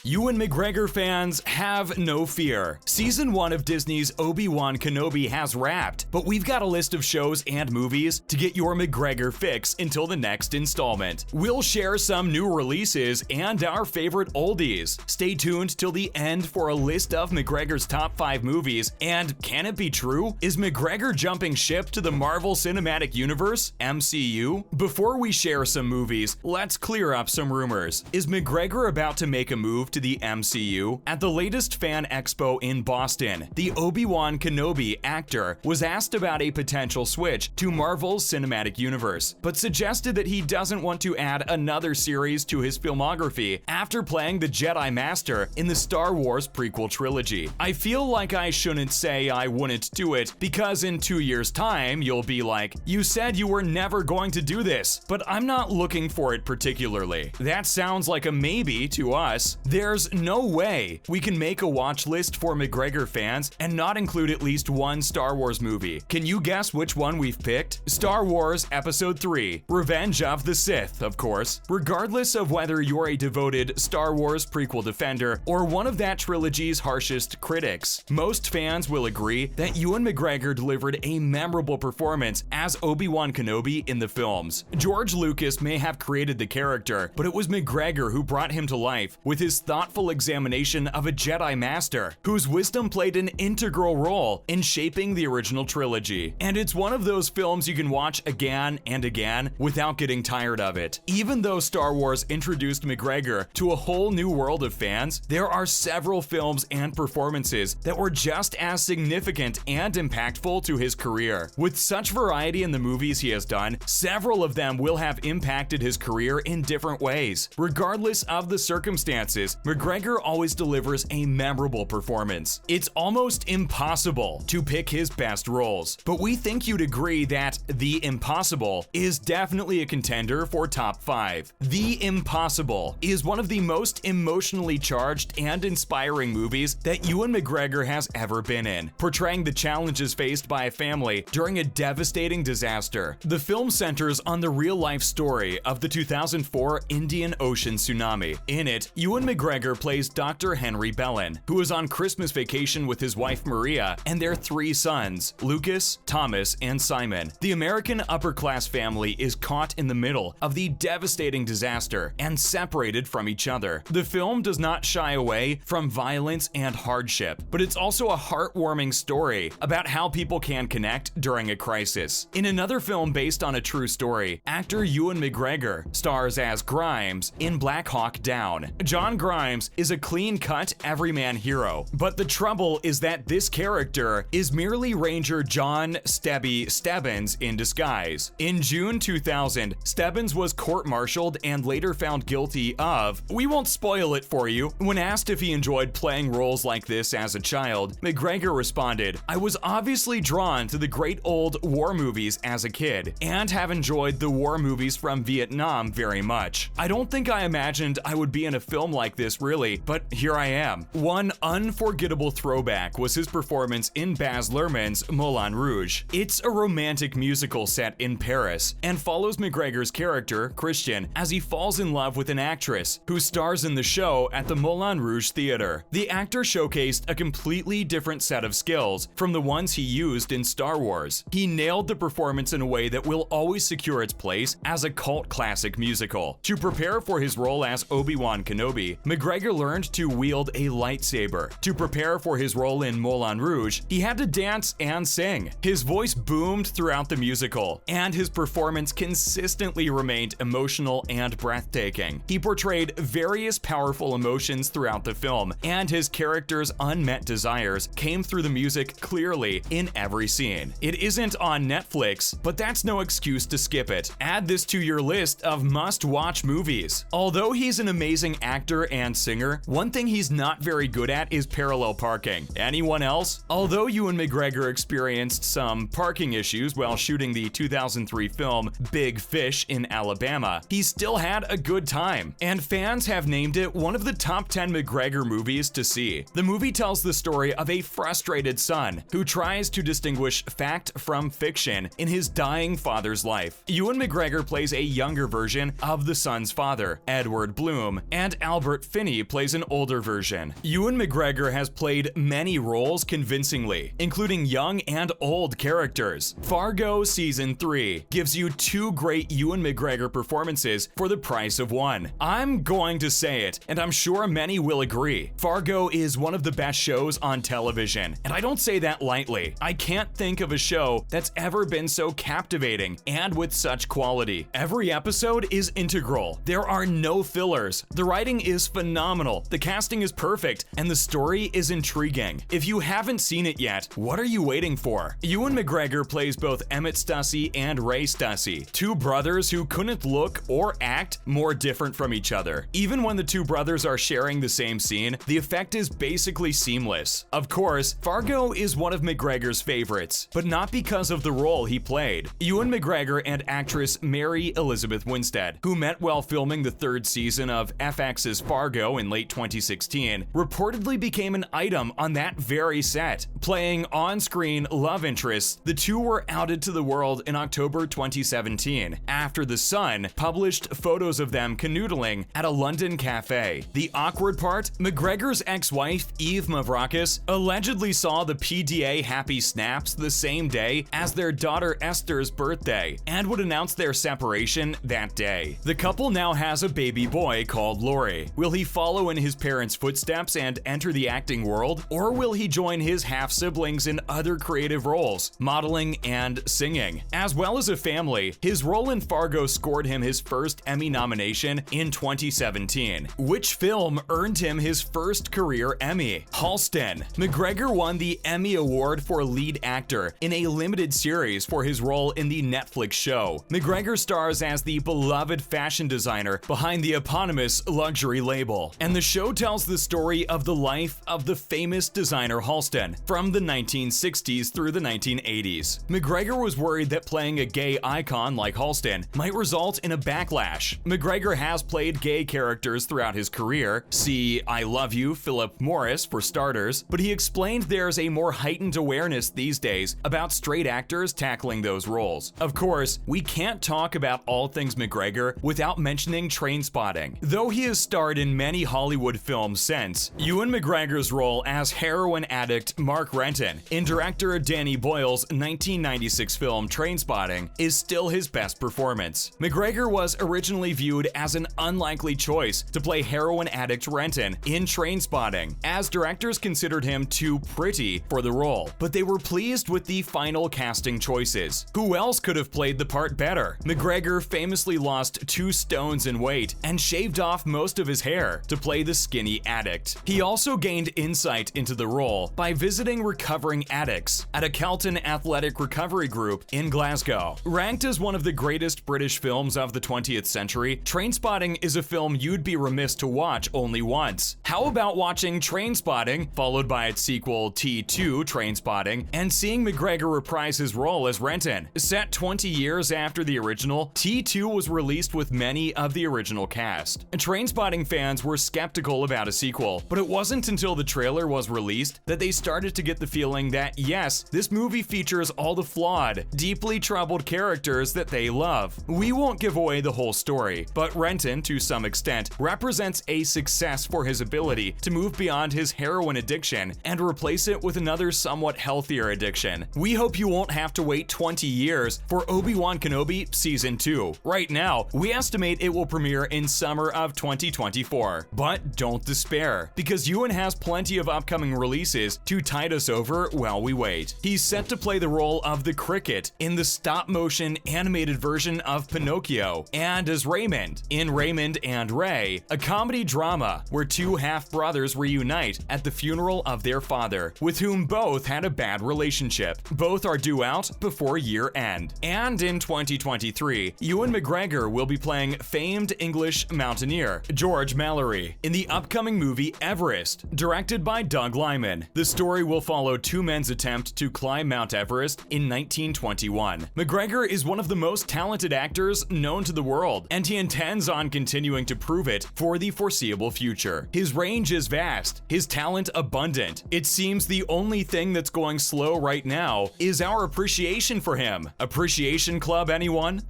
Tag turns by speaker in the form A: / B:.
A: Ewan McGregor fans, have no fear. Season 1 of Disney's Obi Wan Kenobi has wrapped, but we've got a list of shows and movies to get your McGregor fix until the next installment. We'll share some new releases and our favorite oldies. Stay tuned till the end for a list of McGregor's top 5 movies, and can it be true? Is McGregor jumping ship to the Marvel Cinematic Universe, MCU? Before we share some movies, let's clear up some rumors. Is McGregor about to make a move to the MCU? At the latest Fan Expo in Boston, the Obi Wan Kenobi actor was asked about a potential switch to Marvel's Cinematic Universe, but suggested that he doesn't want to add another series to his filmography after playing the Jedi Master in the Star Wars prequel trilogy. I feel like I shouldn't say I wouldn't do it, because in 2 years' time, you'll be like, you said you were never going to do this, but I'm not looking for it particularly. That sounds like a maybe to us. There's no way we can make a watch list for McGregor fans and not include at least one Star Wars movie. Can you guess which one we've picked? Star Wars Episode 3, Revenge of the Sith, of course. Regardless of whether you're a devoted Star Wars prequel defender or one of that trilogy's harshest critics, most fans will agree that Ewan McGregor delivered a memorable performance as Obi-Wan Kenobi in the films. George Lucas may have created the character, but it was McGregor who brought him to life with his thoughtful examination of a Jedi Master, whose wisdom played an integral role in shaping the original trilogy. And it's one of those films you can watch again and again without getting tired of it. Even though Star Wars introduced McGregor to a whole new world of fans, there are several films and performances that were just as significant and impactful to his career. With such variety in the movies he has done, several of them will have impacted his career in different ways. Regardless of the circumstances, McGregor always delivers a memorable performance. It's almost impossible to pick his best roles, but we think you'd agree that The Impossible is definitely a contender for top 5. The Impossible is one of the most emotionally charged and inspiring movies that Ewan McGregor has ever been in, portraying the challenges faced by a family during a devastating disaster. The film centers on the real-life story of the 2004 Indian Ocean tsunami. In it, Ewan McGregor plays Dr. Henry Bellin, who is on Christmas vacation with his wife Maria and their 3 sons, Lucas, Thomas, and Simon. The American upper-class family is caught in the middle of the devastating disaster and separated from each other. The film does not shy away from violence and hardship, but it's also a heartwarming story about how people can connect during a crisis. In another film based on a true story, actor Ewan McGregor stars as Grimes in Black Hawk Down. John Grimes is a clean-cut everyman hero, but the trouble is that this character is merely Ranger John Stebbins in disguise. In June 2000, Stebbins was court-martialed and later found guilty of, we won't spoil it for you. When asked if he enjoyed playing roles like this as a child, McGregor responded, I was obviously drawn to the great old war movies as a kid, and have enjoyed the war movies from Vietnam very much. I don't think I imagined I would be in a film like this really, but here I am. One unforgettable throwback was his performance in Baz Luhrmann's Moulin Rouge. It's a romantic musical set in Paris and follows McGregor's character, Christian, as he falls in love with an actress who stars in the show at the Moulin Rouge Theater. The actor showcased a completely different set of skills from the ones he used in Star Wars. He nailed the performance in a way that will always secure its place as a cult classic musical. To prepare for his role as Obi-Wan Kenobi, McGregor learned to wield a lightsaber. To prepare for his role in Moulin Rouge, he had to dance and sing. His voice boomed throughout the musical, and his performance consistently remained emotional and breathtaking. He portrayed various powerful emotions throughout the film, and his character's unmet desires came through the music clearly in every scene. It isn't on Netflix, but that's no excuse to skip it. Add this to your list of must-watch movies. Although he's an amazing actor and singer, one thing he's not very good at is parallel parking. Anyone else? Although Ewan McGregor experienced some parking issues while shooting the 2003 film Big Fish in Alabama, he still had a good time, and fans have named it one of the top 10 McGregor movies to see. The movie tells the story of a frustrated son who tries to distinguish fact from fiction in his dying father's life. Ewan McGregor plays a younger version of the son's father, Edward Bloom, and Albert Finney plays an older version. Ewan McGregor has played many roles convincingly, including young and old characters. Fargo Season 3 gives you 2 great Ewan McGregor performances for the price of 1. I'm going to say it, and I'm sure many will agree. Fargo is one of the best shows on television, and I don't say that lightly. I can't think of a show that's ever been so captivating and with such quality. Every episode is integral. There are no fillers. The writing is phenomenal, the casting is perfect, and the story is intriguing. If you haven't seen it yet, what are you waiting for? Ewan McGregor plays both Emmett Stussy and Ray Stussy, 2 brothers who couldn't look or act more different from each other. Even when the 2 brothers are sharing the same scene, the effect is basically seamless. Of course, Fargo is one of McGregor's favorites, but not because of the role he played. Ewan McGregor and actress Mary Elizabeth Winstead, who met while filming the 3rd season of FX's Fargo in late 2016, reportedly became an item on that very set. Playing on-screen love interests, the 2 were outed to the world in October 2017, after The Sun published photos of them canoodling at a London cafe. The awkward part? McGregor's ex-wife, Eve Mavrakis, allegedly saw the PDA happy snaps the same day as their daughter Esther's birthday, and would announce their separation that day. The couple now has a baby boy called Laurie. Will he follow in his parents' footsteps and enter the acting world, or will he join his half-siblings in other creative roles, modeling and singing? As well as a family, his role in Fargo scored him his first Emmy nomination in 2017. Which film earned him his first career Emmy? Halston. McGregor won the Emmy Award for lead actor in a limited series for his role in the Netflix show. McGregor stars as the beloved fashion designer behind the eponymous luxury label, and the show tells the story of the life of the famous designer Halston from the 1960s through the 1980s. McGregor was worried that playing a gay icon like Halston might result in a backlash. McGregor has played gay characters throughout his career, see I Love You, Philip Morris for starters, but he explained there's a more heightened awareness these days about straight actors tackling those roles. Of course, we can't talk about all things McGregor without mentioning Trainspotting. Though he has starred in many Hollywood films since, Ewan McGregor's role as heroin addict Mark Renton in director Danny Boyle's 1996 film Trainspotting is still his best performance. McGregor was originally viewed as an unlikely choice to play heroin addict Renton in Trainspotting, as directors considered him too pretty for the role, but they were pleased with the final casting choices. Who else could have played the part better? McGregor famously lost 2 stones in weight and shaved off most of his hair to play the skinny addict. He also gained insight into the role by visiting recovering addicts at a Kelton athletic recovery group in Glasgow. Ranked as one of the greatest British films of the 20th century, Trainspotting is a film you'd be remiss to watch only once. How about watching Trainspotting, followed by its sequel T2 Trainspotting, and seeing McGregor reprise his role as Renton? Set 20 years after the original, T2 was released with many of the original cast. Trainspotting fans were skeptical about a sequel, but it wasn't until the trailer was released that they started to get the feeling that yes, this movie features all the flawed, deeply troubled characters that they love. We won't give away the whole story, but Renton, to some extent, represents a success for his ability to move beyond his heroin addiction and replace it with another somewhat healthier addiction. We hope you won't have to wait 20 years for Obi Wan Kenobi Season 2. Right now, we estimate it will premiere in summer of 2024. But don't despair, because Ewan has plenty of upcoming releases to tide us over while we wait. He's set to play the role of the cricket in the stop-motion animated version of Pinocchio, and as Raymond in Raymond and Ray, a comedy drama where 2 half-brothers reunite at the funeral of their father, with whom both had a bad relationship. Both are due out before year end. And in 2023, Ewan McGregor will be playing famed English mountaineer George Mallory in the upcoming movie Everest, directed by Doug Liman. The story will follow 2 men's attempt to climb Mount Everest in 1921. McGregor is one of the most talented actors known to the world, and he intends on continuing to prove it for the foreseeable future. His range is vast, his talent abundant. It seems the only thing that's going slow right now is our appreciation for him. Appreciation Club, anyone?